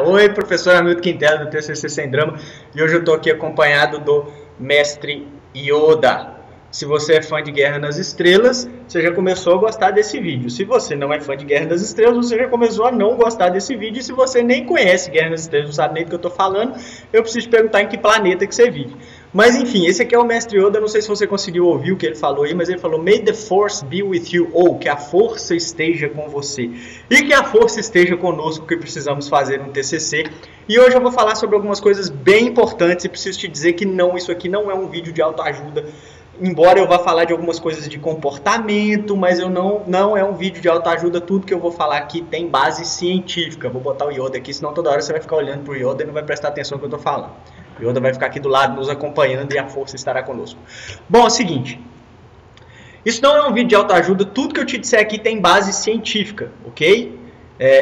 Oi, professor Hamilton Quintela do TCC Sem Drama, e hoje eu estou aqui acompanhado do mestre Yoda. Se você é fã de Guerra nas Estrelas, você já começou a gostar desse vídeo. Se você não é fã de Guerra nas Estrelas, você já começou a não gostar desse vídeo. E se você nem conhece Guerra nas Estrelas, não sabe nem do que eu estou falando, eu preciso te perguntar em que planeta que você vive. Mas enfim, esse aqui é o mestre Yoda, não sei se você conseguiu ouvir o que ele falou aí, mas ele falou: May the force be with you, ou que a força esteja com você. E que a força esteja conosco, que precisamos fazer um TCC. E hoje eu vou falar sobre algumas coisas bem importantes e preciso te dizer que não, isso aqui não é um vídeo de autoajuda. Embora eu vá falar de algumas coisas de comportamento, mas eu não é um vídeo de autoajuda. Tudo que eu vou falar aqui tem base científica. Vou botar o Yoda aqui, senão toda hora você vai ficar olhando pro Yoda e não vai prestar atenção no que eu estou falando. O Yoda vai ficar aqui do lado nos acompanhando e a força estará conosco. Bom, é o seguinte. Isso não é um vídeo de autoajuda. Tudo que eu te disser aqui tem base científica, ok?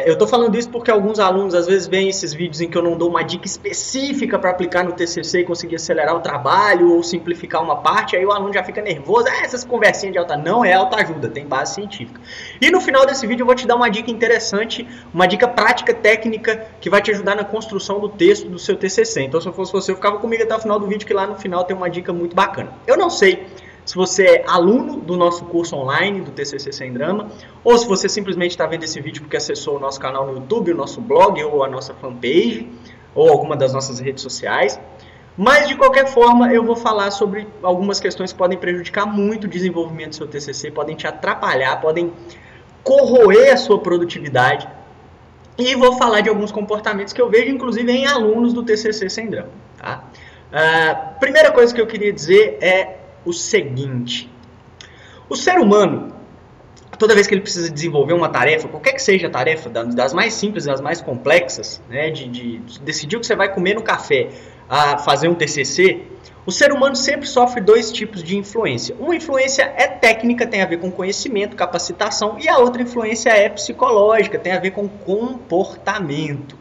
Eu estou falando isso porque alguns alunos às vezes veem esses vídeos em que eu não dou uma dica específica para aplicar no TCC e conseguir acelerar o trabalho ou simplificar uma parte, aí o aluno já fica nervoso. Essas conversinhas de autoajuda. Não é autoajuda, tem base científica. E no final desse vídeo eu vou te dar uma dica interessante, uma dica prática, técnica, que vai te ajudar na construção do texto do seu TCC. Então, se eu fosse você, eu ficava comigo até o final do vídeo, que lá no final tem uma dica muito bacana. Eu não sei se você é aluno do nosso curso online, do TCC Sem Drama, ou se você simplesmente está vendo esse vídeo porque acessou o nosso canal no YouTube, o nosso blog, ou a nossa fanpage, ou alguma das nossas redes sociais. Mas, de qualquer forma, eu vou falar sobre algumas questões que podem prejudicar muito o desenvolvimento do seu TCC, podem te atrapalhar, podem corroer a sua produtividade. E vou falar de alguns comportamentos que eu vejo, inclusive, em alunos do TCC Sem Drama. Tá? Primeira coisa que eu queria dizer é o seguinte: o ser humano, toda vez que ele precisa desenvolver uma tarefa, qualquer que seja a tarefa, das mais simples às mais complexas, né, de decidir o que você vai comer no café, a fazer um TCC, o ser humano sempre sofre dois tipos de influência. Uma influência é técnica, tem a ver com conhecimento, capacitação, e a outra influência é psicológica, tem a ver com comportamento.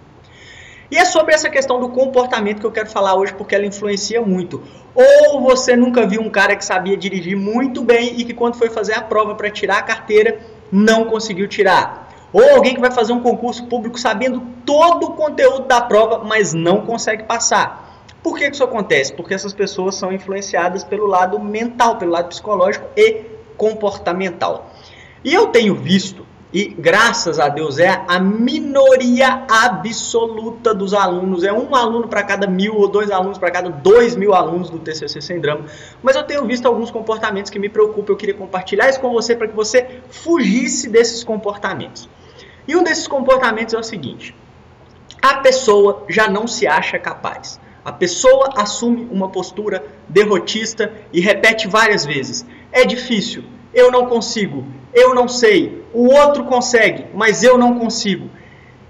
E é sobre essa questão do comportamento que eu quero falar hoje, porque ela influencia muito. Ou você nunca viu um cara que sabia dirigir muito bem e que quando foi fazer a prova para tirar a carteira, não conseguiu tirar. Ou alguém que vai fazer um concurso público sabendo todo o conteúdo da prova, mas não consegue passar. Por que isso acontece? Porque essas pessoas são influenciadas pelo lado mental, pelo lado psicológico e comportamental. E eu tenho visto, e graças a Deus é a minoria absoluta dos alunos, é um aluno para cada 1000 ou 2 alunos para cada 2000 alunos do TCC Sem Drama, mas eu tenho visto alguns comportamentos que me preocupam, eu queria compartilhar isso com você para que você fugisse desses comportamentos. E um desses comportamentos é o seguinte: a pessoa já não se acha capaz. A pessoa assume uma postura derrotista e repete várias vezes: é difícil, eu não consigo, eu não sei, o outro consegue, mas eu não consigo.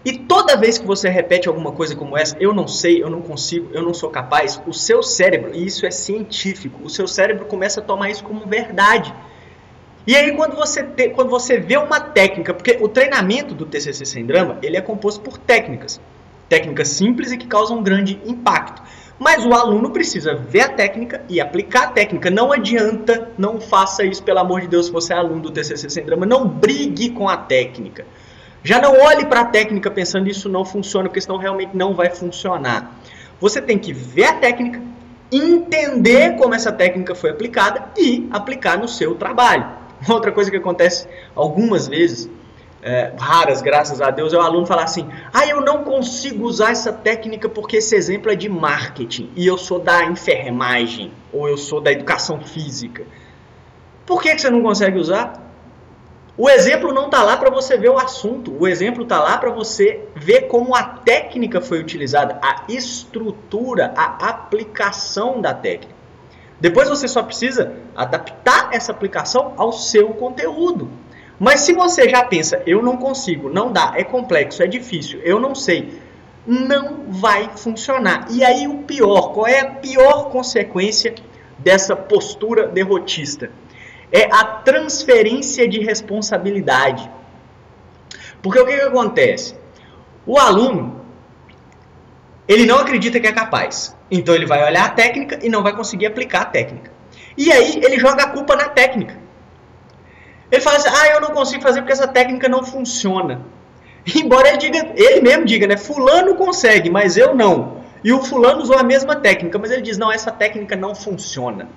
E toda vez que você repete alguma coisa como essa, eu não sei, eu não consigo, eu não sou capaz, o seu cérebro, e isso é científico, o seu cérebro começa a tomar isso como verdade. E aí quando você vê uma técnica, porque o treinamento do TCC Sem Drama, ele é composto por técnicas. Técnicas simples e que causam um grande impacto. Mas o aluno precisa ver a técnica e aplicar a técnica. Não adianta, não faça isso, pelo amor de Deus, se você é aluno do TCC Sem Drama. Não brigue com a técnica. Já não olhe para a técnica pensando que isso não funciona, porque senão realmente não vai funcionar. Você tem que ver a técnica, entender como essa técnica foi aplicada e aplicar no seu trabalho. Outra coisa que acontece algumas vezes, raras, graças a Deus, é o aluno falar assim: eu não consigo usar essa técnica porque esse exemplo é de marketing e eu sou da enfermagem ou eu sou da educação física. Por que você não consegue usar? O exemplo não está lá para você ver o assunto, o exemplo está lá para você ver como a técnica foi utilizada, a estrutura, a aplicação da técnica. Depois você só precisa adaptar essa aplicação ao seu conteúdo. Mas se você já pensa: eu não consigo, não dá, é complexo, é difícil, eu não sei, não vai funcionar. E aí o pior, qual é a pior consequência dessa postura derrotista? É a transferência de responsabilidade. Porque o que acontece? O aluno, ele não acredita que é capaz. Então ele vai olhar a técnica e não vai conseguir aplicar a técnica. E aí ele joga a culpa na técnica. Ele fala assim: eu não consigo fazer porque essa técnica não funciona. Embora ele mesmo diga, né? Fulano consegue, mas eu não. E o fulano usou a mesma técnica, mas ele diz, não, essa técnica não funciona.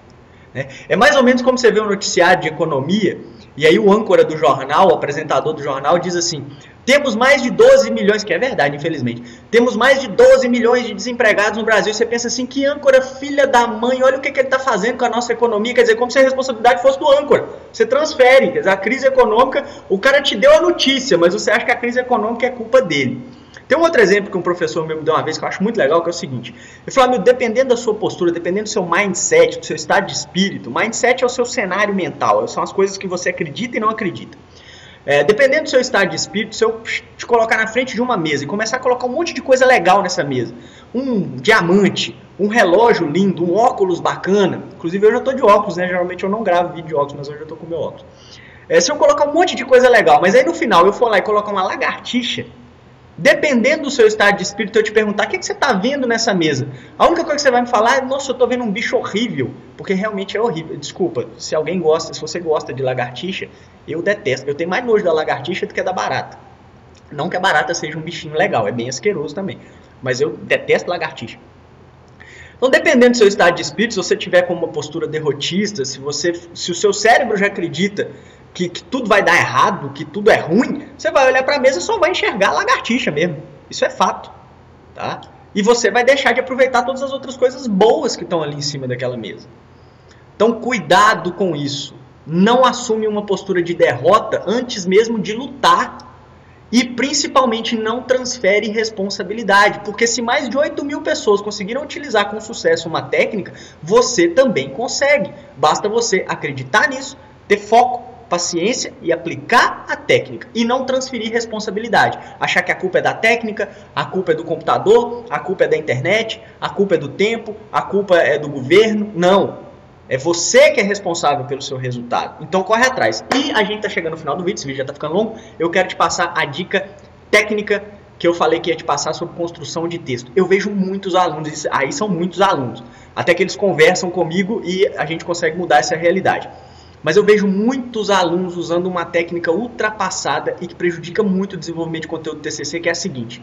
É mais ou menos como você vê um noticiário de economia, e aí o âncora do jornal, o apresentador do jornal diz assim, temos mais de 12 milhões, que é verdade, infelizmente, temos mais de 12 milhões de desempregados no Brasil. E você pensa assim, que âncora, filha da mãe, olha o que ele está fazendo com a nossa economia. Quer dizer, como se a responsabilidade fosse do âncora. Você transfere, quer dizer, a crise econômica, o cara te deu a notícia, mas você acha que a crise econômica é culpa dele. Tem um outro exemplo que um professor meu me deu uma vez que eu acho muito legal, que é o seguinte. Ele falou, amigo, dependendo da sua postura, dependendo do seu mindset, do seu estado de espírito, mindset é o seu cenário mental, são as coisas que você acredita e não acredita. Dependendo do seu estado de espírito, se eu te colocar na frente de uma mesa e começar a colocar um monte de coisa legal nessa mesa, um diamante, um relógio lindo, um óculos bacana, inclusive eu já estou de óculos, né? Geralmente eu não gravo vídeo de óculos, mas hoje eu estou com meu óculos. Se eu colocar um monte de coisa legal, mas aí no final eu for lá e colocar uma lagartixa, dependendo do seu estado de espírito, eu te perguntar, o que você está vendo nessa mesa? A única coisa que você vai me falar é, nossa, eu estou vendo um bicho horrível, porque realmente é horrível. Desculpa, se alguém gosta, se você gosta de lagartixa, eu detesto. Eu tenho mais nojo da lagartixa do que da barata. Não que a barata seja um bichinho legal, é bem asqueroso também, mas eu detesto lagartixa. Então, dependendo do seu estado de espírito, se você tiver com uma postura derrotista, se o seu cérebro já acredita que tudo vai dar errado, que tudo é ruim, você vai olhar para a mesa e só vai enxergar a lagartixa mesmo. Isso é fato. Tá? E você vai deixar de aproveitar todas as outras coisas boas que estão ali em cima daquela mesa. Então, cuidado com isso. Não assume uma postura de derrota antes mesmo de lutar. E, principalmente, não transfere responsabilidade. Porque se mais de 8 mil pessoas conseguiram utilizar com sucesso uma técnica, você também consegue. Basta você acreditar nisso, ter foco, paciência e aplicar a técnica e não transferir responsabilidade. Achar que a culpa é da técnica, a culpa é do computador, a culpa é da internet, a culpa é do tempo, a culpa é do governo. Não. É você que é responsável pelo seu resultado. Então corre atrás. E a gente está chegando no final do vídeo, esse vídeo já está ficando longo. Eu quero te passar a dica técnica que eu falei que ia te passar sobre construção de texto. Eu vejo muitos alunos, aí são muitos alunos, até que eles conversam comigo e a gente consegue mudar essa realidade. Mas eu vejo muitos alunos usando uma técnica ultrapassada e que prejudica muito o desenvolvimento de conteúdo do TCC, que é a seguinte.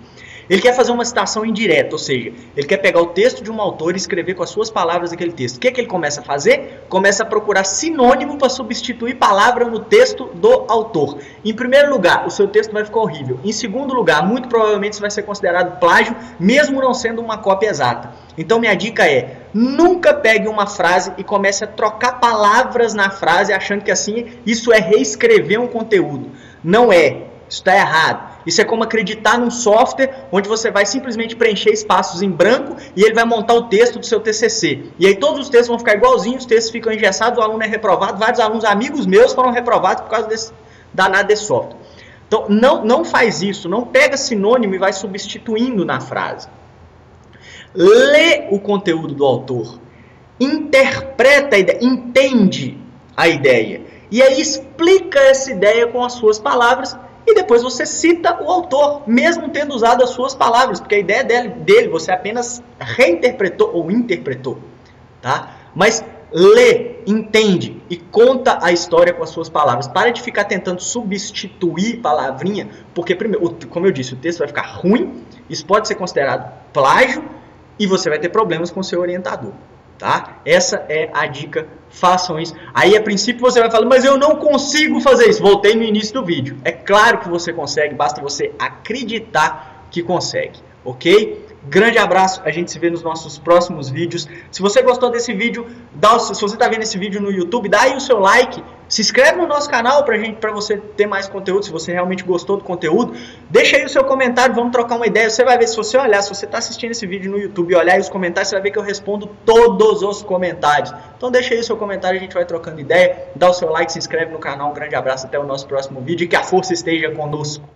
Ele quer fazer uma citação indireta, ou seja, ele quer pegar o texto de um autor e escrever com as suas palavras aquele texto. O que ele começa a fazer? Começa a procurar sinônimo para substituir palavra no texto do autor. Em primeiro lugar, o seu texto vai ficar horrível. Em segundo lugar, muito provavelmente isso vai ser considerado plágio, mesmo não sendo uma cópia exata. Então minha dica é, nunca pegue uma frase e comece a trocar palavras na frase achando que assim isso é reescrever um conteúdo. Não é, isso está errado. Isso é como acreditar num software onde você vai simplesmente preencher espaços em branco e ele vai montar o texto do seu TCC. E aí todos os textos vão ficar igualzinhos, os textos ficam engessados, o aluno é reprovado, vários alunos amigos meus foram reprovados por causa desse danado desse software. Então não faz isso, não pega sinônimo e vai substituindo na frase. Lê o conteúdo do autor, interpreta a ideia, entende a ideia, e aí explica essa ideia com as suas palavras, e depois você cita o autor, mesmo tendo usado as suas palavras, porque a ideia dele você apenas reinterpretou ou interpretou, tá? Mas lê, entende e conta a história com as suas palavras. Para de ficar tentando substituir palavrinha, porque, primeiro, como eu disse, o texto vai ficar ruim, isso pode ser considerado plágio, e você vai ter problemas com o seu orientador, tá? Essa é a dica, façam isso. Aí, a princípio, você vai falar, mas eu não consigo fazer isso. Voltei no início do vídeo. É claro que você consegue, basta você acreditar que consegue, ok? Grande abraço, a gente se vê nos nossos próximos vídeos. Se você gostou desse vídeo, se você está vendo esse vídeo no YouTube, dá aí o seu like, se inscreve no nosso canal para você ter mais conteúdo, se você realmente gostou do conteúdo. Deixa aí o seu comentário, vamos trocar uma ideia. Você vai ver, se você olhar, se você está assistindo esse vídeo no YouTube e olhar aí os comentários, você vai ver que eu respondo todos os comentários. Então deixa aí o seu comentário, a gente vai trocando ideia. Dá o seu like, se inscreve no canal, um grande abraço, até o nosso próximo vídeo e que a força esteja conosco.